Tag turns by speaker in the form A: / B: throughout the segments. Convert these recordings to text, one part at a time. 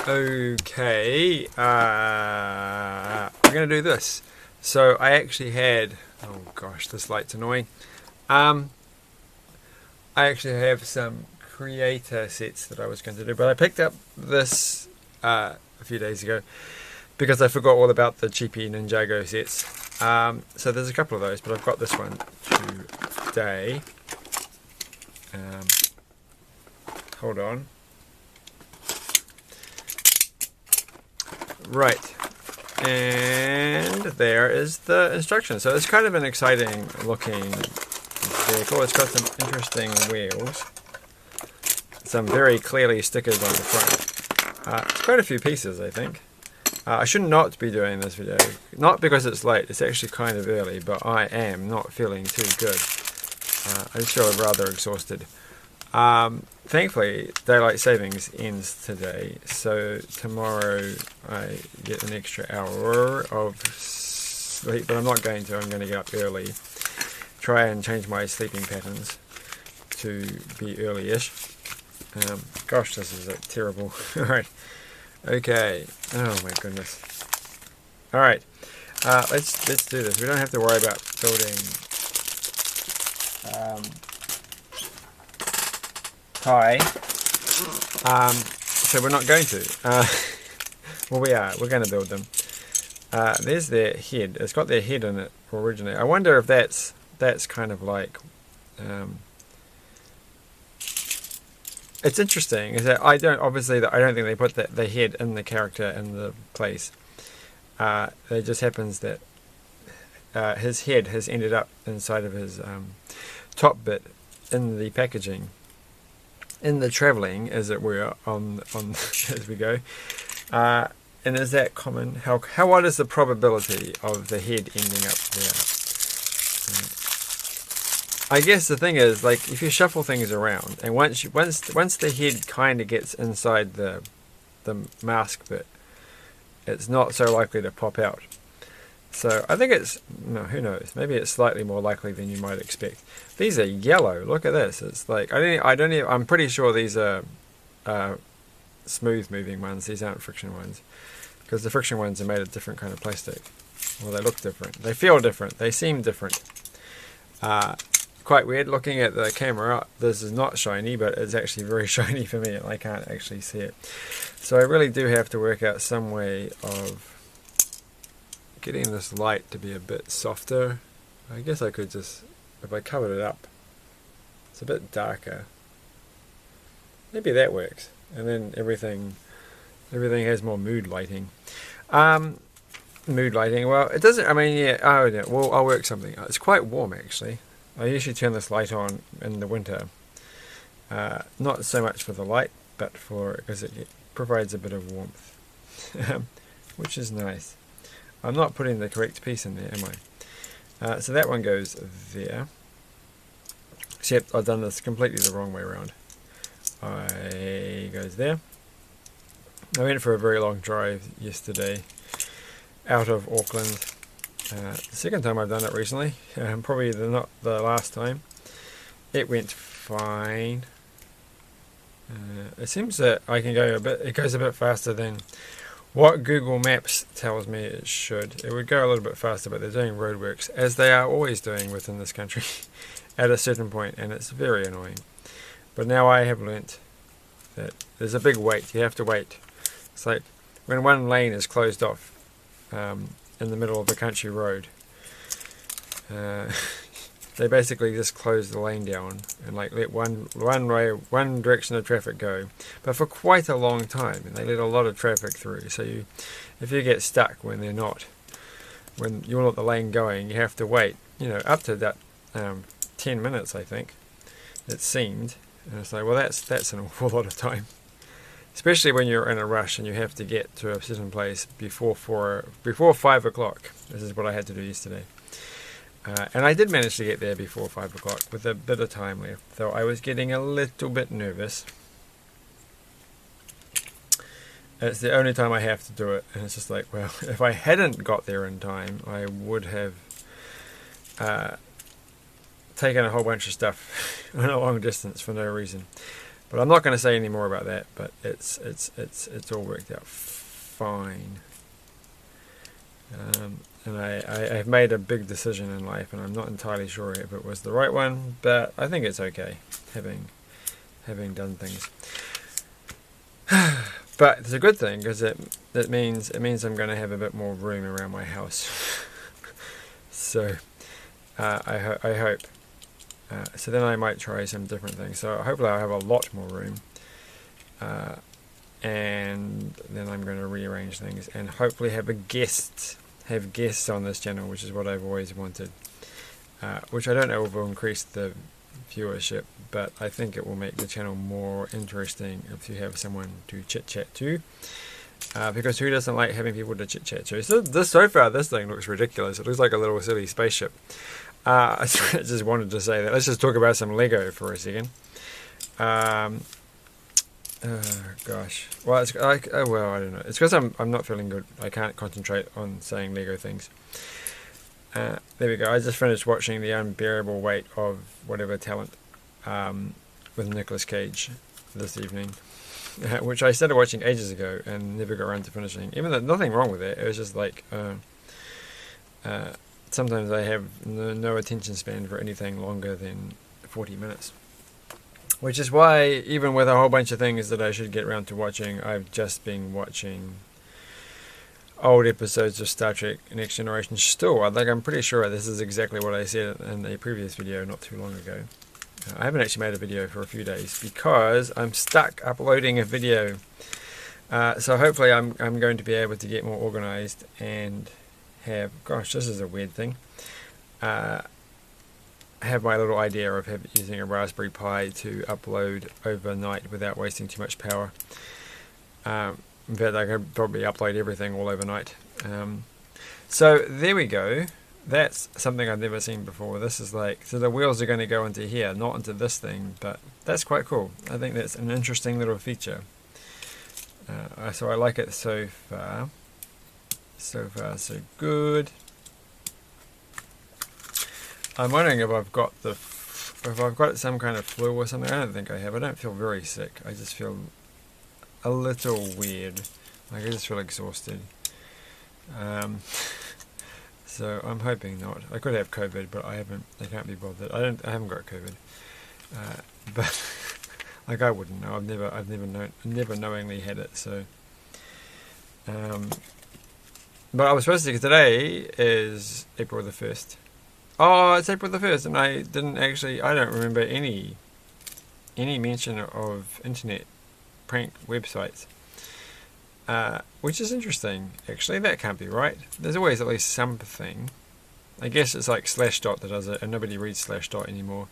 A: Okay, we're going to do this. So I actually had, oh gosh, this light's annoying. I actually have some creator sets that I was going to do, but I picked up this a few days ago because I forgot all about the cheapy Ninjago sets. So there's a couple of those, but I've got this one today. Hold on. Right, and there is the instruction. So it's kind of an exciting looking vehicle. It's got some interesting wheels, some very clearly stickers on the front. It's quite a few pieces, I think. I should not be doing this video, not because it's late, it's actually kind of early, but I am not feeling too good. I just feel rather exhausted. Thankfully, daylight savings ends today, so tomorrow I get an extra hour of sleep, but I'm not going to. I'm going to get up early, try and change my sleeping patterns to be early-ish. Gosh, this is terrible. Alright, okay, oh my goodness. Alright, let's do this. We don't have to worry about building tie. So we're not going to. Well, we're going to build them. There's their head. It's got their head in it originally. I wonder if that's kind of like it's interesting is that I don't think they put the head in the character in the place. It just happens that his head has ended up inside of his top bit in the packaging, in the travelling, as it were, on as we go. And is that common? What is the probability of the head ending up there? I guess the thing is, like, if you shuffle things around, and once the head kind of gets inside the mask bit, it's not so likely to pop out. So I think who knows? Maybe it's slightly more likely than you might expect. These are yellow. Look at this. It's like I'm pretty sure these are smooth moving ones. These aren't friction ones, because the friction ones are made of different kind of plastic. Well, they look different. They feel different. They seem different. Quite weird looking at the camera. This is not shiny, but it's actually very shiny for me, and I can't actually see it. So I really do have to work out some way of getting this light to be a bit softer. I guess I could just, if I covered it up, it's a bit darker. Maybe that works, and then everything has more mood lighting. Mood lighting. Well, it doesn't. I mean, yeah. Oh, yeah. Well, I'll work something. It's quite warm actually. I usually turn this light on in the winter. Not so much for the light, but because it provides a bit of warmth, which is nice. I'm not putting the correct piece in there, am I? So that one goes there. Except I've done this completely the wrong way around. Goes there. I went for a very long drive yesterday out of Auckland. The second time I've done it recently. Probably not the last time. It went fine. It seems that I can go it goes a bit faster than what Google Maps tells me it should. It would go a little bit faster, but they're doing roadworks, as they are always doing within this country, at a certain point, and it's very annoying. But now I have learnt that there's a big wait. You have to wait. It's like when one lane is closed off in the middle of a country road. They basically just close the lane down and like let one direction of traffic go, but for quite a long time, and they let a lot of traffic through. So if you get stuck when you want the lane going, you have to wait. Up to that 10 minutes, I think it seemed. And it's like, well, that's an awful lot of time, especially when you're in a rush and you have to get to a certain place before 5 o'clock. This is what I had to do yesterday. And I did manage to get there before 5 o'clock with a bit of time left, though I was getting a little bit nervous. It's the only time I have to do it, and it's just like, well, if I hadn't got there in time, I would have taken a whole bunch of stuff on a long distance for no reason. But I'm not going to say any more about that. But it's all worked out fine. And I've made a big decision in life, and I'm not entirely sure if it was the right one, but I think it's okay having done things. But it's a good thing because it means I'm going to have a bit more room around my house. So I hope. So then I might try some different things. So hopefully I'll have a lot more room. And then I'm going to rearrange things and hopefully have guests on this channel, which is what I've always wanted. Which I don't know if will increase the viewership, but I think it will make the channel more interesting if you have someone to chit chat to. Because who doesn't like having people to chit chat to? So far this thing looks ridiculous. It looks like a little silly spaceship. I just wanted to say that. Let's just talk about some Lego for a second. Oh gosh. Well, it's like, I don't know. It's because I'm not feeling good. I can't concentrate on saying Lego things. There we go. I just finished watching The Unbearable Weight of Whatever Talent with Nicolas Cage this evening, which I started watching ages ago and never got around to finishing. Even though nothing wrong with it, it was just like sometimes I have no attention span for anything longer than 40 minutes. Which is why, even with a whole bunch of things that I should get around to watching, I've just been watching old episodes of Star Trek Next Generation still. I'm pretty sure this is exactly what I said in a previous video not too long ago. I haven't actually made a video for a few days because I'm stuck uploading a video. So hopefully I'm going to be able to get more organized and have, gosh, this is a weird thing, have my little idea of using a Raspberry Pi to upload overnight without wasting too much power. In fact, I could probably upload everything all overnight. So there we go. That's something I've never seen before. This is like, so the wheels are going to go into here, not into this thing, but that's quite cool. I think that's an interesting little feature. So I like it so far. So far, so good. I'm wondering if I've got some kind of flu or something. I don't think I have. I don't feel very sick. I just feel a little weird. Like I just feel exhausted. So I'm hoping not. I could have COVID, but I can't be bothered. I haven't got COVID. But like I wouldn't know. I've never knowingly had it. So. But I was supposed to. Today is April the 1st. Oh, it's April the 1st, and I don't remember any mention of internet prank websites. Which is interesting, actually. That can't be right. There's always at least something. I guess it's like Slashdot that does it, and nobody reads Slashdot anymore.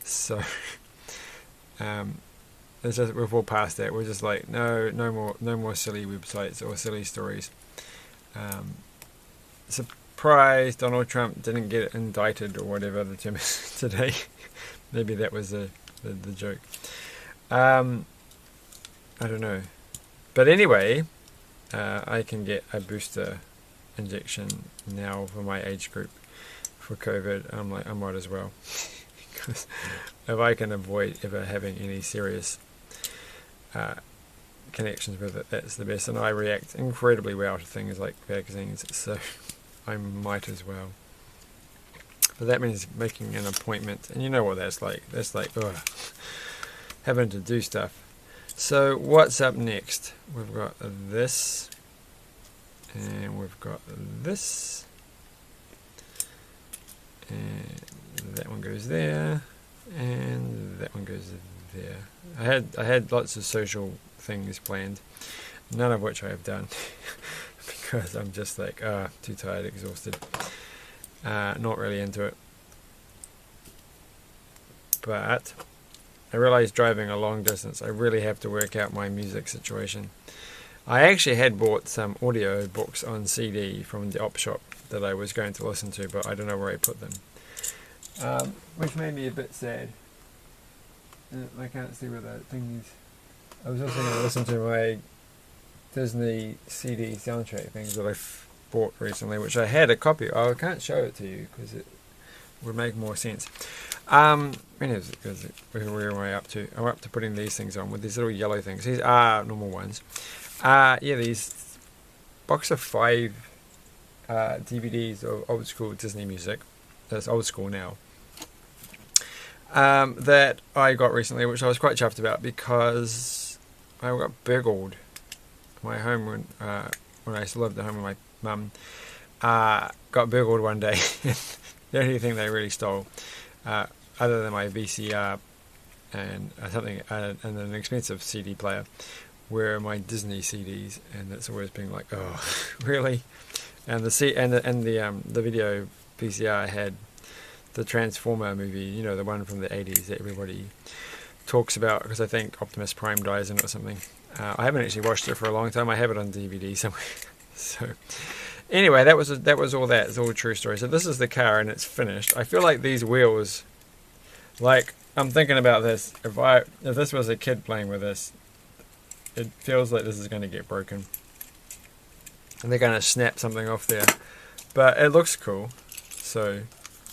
A: So, it's just, we've all passed that. We're just like, no more silly websites or silly stories. Surprise, Donald Trump didn't get indicted or whatever the term is today. Maybe that was the joke. I don't know. But anyway, I can get a booster injection now for my age group for COVID. I'm like, I might as well. Because if I can avoid ever having any serious connections with it, that's the best. And I react incredibly well to things like vaccines, so I might as well. But that means making an appointment, and you know what that's like. That's like, ugh, having to do stuff. So what's up next? We've got this, and we've got this, and that one goes there, and that one goes there. I had lots of social things planned, none of which I have done because I'm just like too tired, exhausted, not really into it. But I realized driving a long distance, I really have to work out my music situation. I actually had bought some audio books on CD from the op shop that I was going to listen to, but I don't know where I put them, which made me a bit sad. I can't see where that thing is. I was also going to listen to my Disney CD soundtrack things that I bought recently, which I had a copy of. I can't show it to you because it would make more sense. Anyways, where am I up to? I'm up to putting these things on with these little yellow things. These are normal ones. Yeah, these box of 5 DVDs of old school Disney music. That's old school now. That I got recently, which I was quite chuffed about because I got burgled. My home when I still lived at home with my mum got burgled one day. The only thing they really stole, other than my VCR and something and an expensive CD player, were my Disney CDs, and that's always been like, oh, really? And the video VCR had the Transformer movie, you know, the one from the 80s that everybody talks about because I think Optimus Prime dies in it or something. I haven't actually watched it for a long time. I have it on DVD somewhere. So anyway, that was all that. It's all a true story. So this is the car and it's finished. I feel like these wheels, like I'm thinking about this. If this was a kid playing with this, it feels like this is going to get broken. And they're going to snap something off there. But it looks cool. So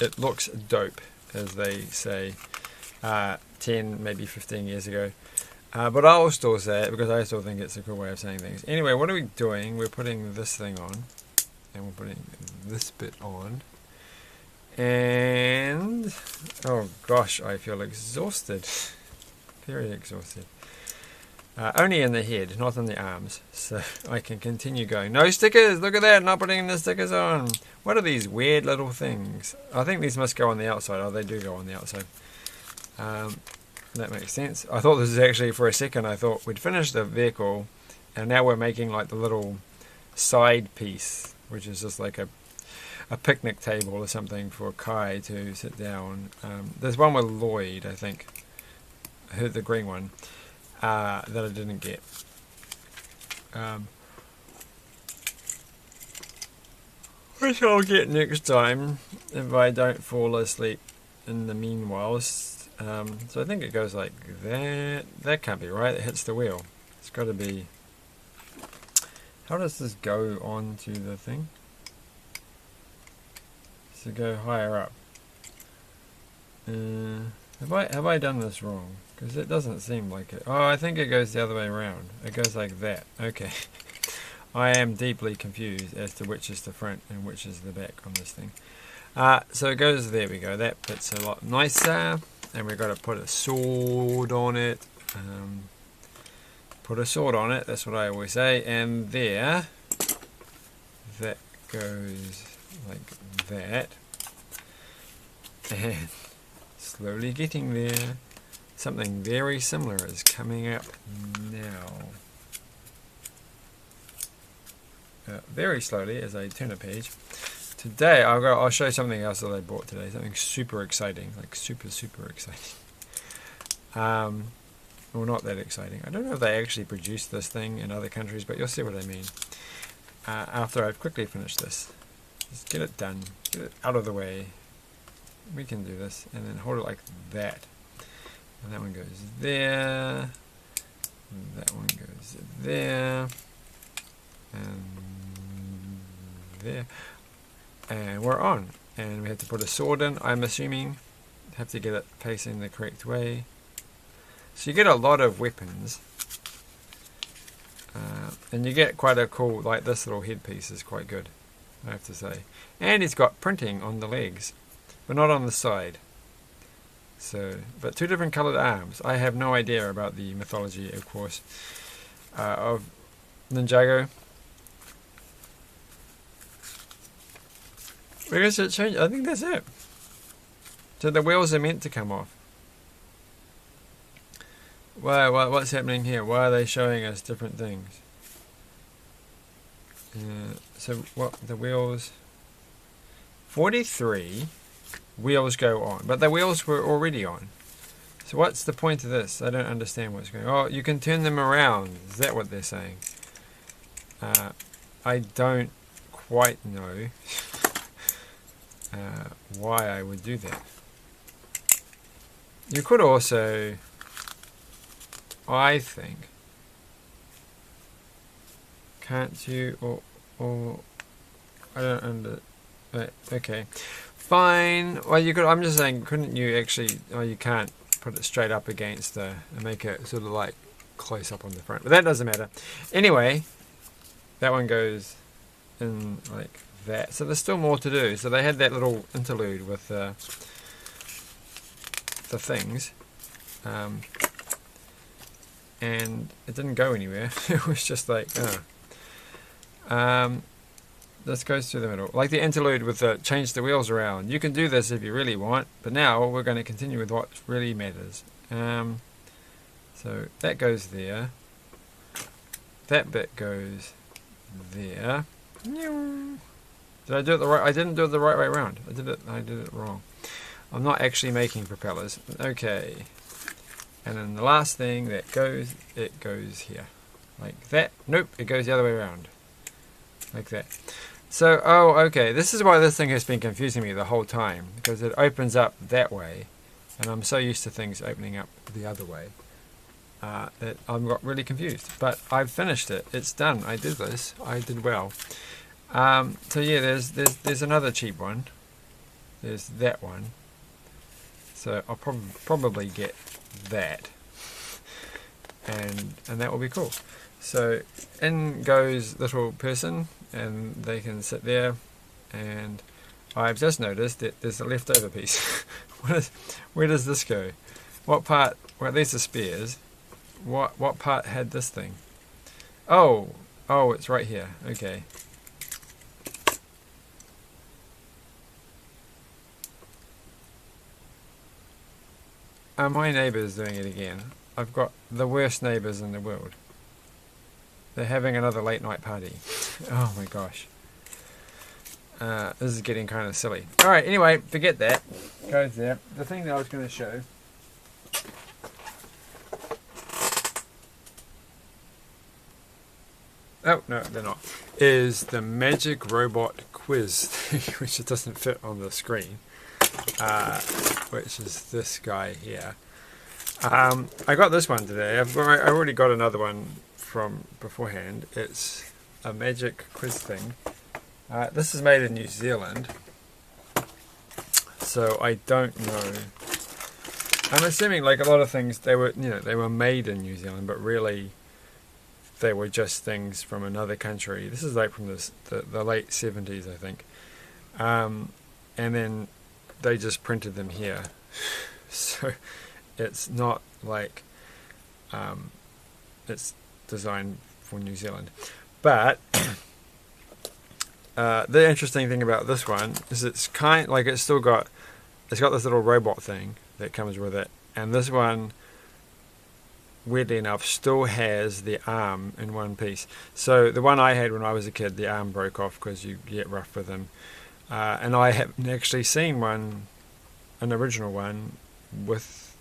A: it looks dope, as they say, 10, maybe 15 years ago. But I'll still say it because I still think it's a cool way of saying things. Anyway, what are we doing? We're putting this thing on. And we're putting this bit on. And, oh gosh, I feel exhausted. Very exhausted. Only in the head, not in the arms. So I can continue going. No stickers! Look at that! Not putting the stickers on! What are these weird little things? I think these must go on the outside. Oh, they do go on the outside. That makes sense. I thought this was actually, for a second, I thought we'd finished the vehicle and now we're making like the little side piece, which is just like a picnic table or something for Kai to sit down. There's one with Lloyd, I think. The green one. That I didn't get. Which I'll get next time if I don't fall asleep in the meanwhile. So I think it goes like that. That can't be right. It hits the wheel. It's got to be. How does this go on to the thing? Does it go higher up? Have I done this wrong? Because it doesn't seem like it. Oh, I think it goes the other way around. It goes like that. Okay. I am deeply confused as to which is the front and which is the back on this thing. So it goes, there we go. That bit's a lot nicer. And we've got to put a sword on it. Put a sword on it, that's what I always say. And there, that goes like that. And slowly getting there. Something very similar is coming up now. Very slowly as I turn a page. Today I'll show you something else that I bought today. Something super exciting, like super exciting. Well, not that exciting. I don't know if they actually produce this thing in other countries, but you'll see what I mean. After I've quickly finished this, just get it done, get it out of the way. We can do this, and then hold it like that. And that one goes there. And that one goes there. And there. And we're on. And we have to put a sword in, I'm assuming. Have to get it facing the correct way. So you get a lot of weapons. And you get quite a cool, like this little headpiece is quite good, I have to say. And it's got printing on the legs, but not on the side. So, but 2 different coloured arms. I have no idea about the mythology, of course, of Ninjago. Where does it change? I think that's it. So the wheels are meant to come off. What's happening here? Why are they showing us different things? So what the wheels? 43 wheels go on, but the wheels were already on. So what's the point of this? I don't understand what's going on. Oh, you can turn them around. Is that what they're saying? I don't quite know why I would do that. You could also, I think, can't you, or I don't okay. fine. Well, you could. I'm just saying, couldn't you actually? Oh, you can't put it straight up against the and make it sort of like close up on the front. But that doesn't matter. Anyway, that one goes in like that. So there's still more to do. So they had that little interlude with the things, and it didn't go anywhere. It was just like, this goes through the middle. Like the interlude with the change the wheels around. You can do this if you really want, but now we're going to continue with what really matters. So that goes there. That bit goes there. Did I do it the right? I didn't do it the right way around. I did it wrong. I'm not actually making propellers. Okay. And then the last thing that goes, it goes here. Like that. Nope, it goes the other way around. Like that. So, oh, okay. This is why this thing has been confusing me the whole time. Because it opens up that way. And I'm so used to things opening up the other way. That I'm got really confused. But I've finished it. It's done. I did this. I did well. So yeah, there's another cheap one. There's that one. So I'll probably get that. And that will be cool. So in goes little person, and they can sit there, and I've just noticed that there's a leftover piece. Where does this go? What part? Well, these are spares. What part had this thing? Oh, it's right here. Okay. My neighbour's doing it again. I've got the worst neighbours in the world. They're having another late night party. Oh my gosh. This is getting kind of silly. Alright, anyway, forget that. Goes there. The thing that I was going to show. Oh, no, they're not. Is the Magic Robot Quiz thing, which it doesn't fit on the screen. Which is this guy here. I got this one today. I already got another one from beforehand. It's a magic quiz thing. This is made in New Zealand, so I don't know. I'm assuming, like a lot of things, they were made in New Zealand, but really they were just things from another country. This is like from the late 70s, I think, and then they just printed them here. So it's not like it's designed for New Zealand. But the interesting thing about this one is it's got this little robot thing that comes with it, and this one, weirdly enough, still has the arm in one piece. So the one I had when I was a kid, the arm broke off because you get rough with them, and I haven't actually seen an original one with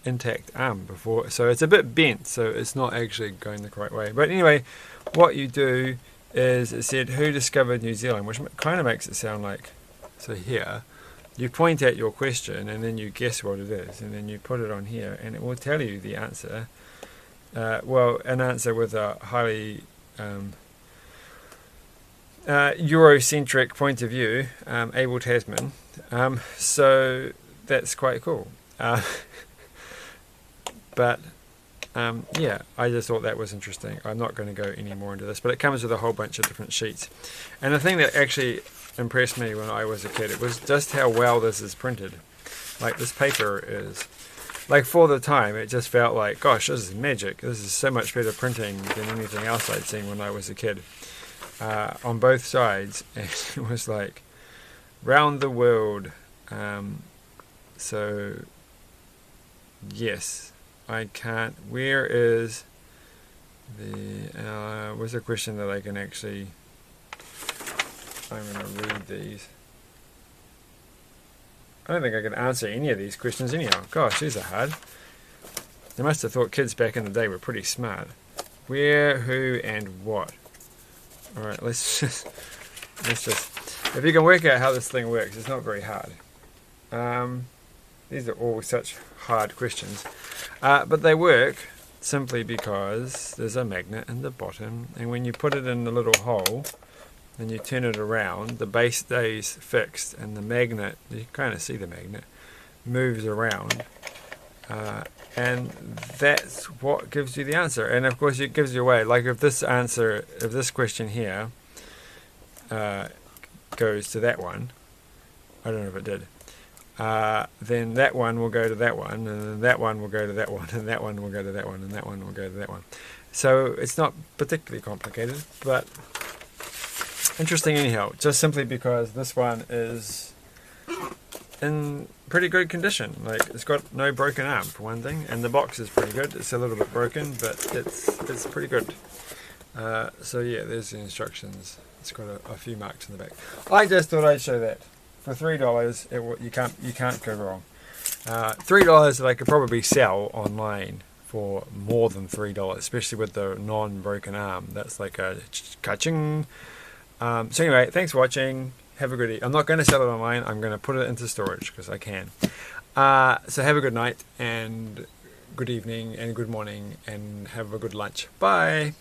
A: intact arm before, so it's a bit bent, so it's not actually going the correct way. But anyway, what you do is, it said who discovered New Zealand, which kind of makes it sound like, so here you point at your question and then you guess what it is, and then you put it on here and it will tell you the answer. Well, an answer with a highly Eurocentric point of view, Abel Tasman. So that's quite cool. But yeah, I just thought that was interesting. I'm not going to go any more into this, but it comes with a whole bunch of different sheets. And the thing that actually impressed me when I was a kid, it was just how well this is printed. Like, this paper is, like, for the time, it just felt like, gosh, this is magic. This is so much better printing than anything else I'd seen when I was a kid. On both sides, and it was like round the world. So yes, I can't. Where is the? Was a question that I can actually? I'm going to read these. I don't think I can answer any of these questions anyhow. Gosh, these are hard. They must have thought kids back in the day were pretty smart. Where, who, and what? Alright, let's just, if you can work out how this thing works, it's not very hard. These are all such hard questions. But they work simply because there's a magnet in the bottom, and when you put it in the little hole, and you turn it around, the base stays fixed, and the magnet, you can kind of see the magnet, moves around, and that's what gives you the answer. And of course it gives you away, like if this question here goes to that one, I don't know if it did, then that one will go to that one, and then that one will go to that one, and that one will go to that one, and that one will go to that one. So it's not particularly complicated, but interesting anyhow, just simply because this one is in pretty good condition. Like, it's got no broken arm for one thing, and the box is pretty good. It's a little bit broken, but it's pretty good. So yeah, there's the instructions. It's got a few marks in the back. I just thought I'd show that. For $3, you can't go wrong. $3 that I could probably sell online for more than $3, especially with the non-broken arm. That's like a ka-ching. So anyway, thanks for watching. Have a good evening. I'm not going to sell it online. I'm going to put it into storage because I can. So have a good night and good evening and good morning and have a good lunch. Bye.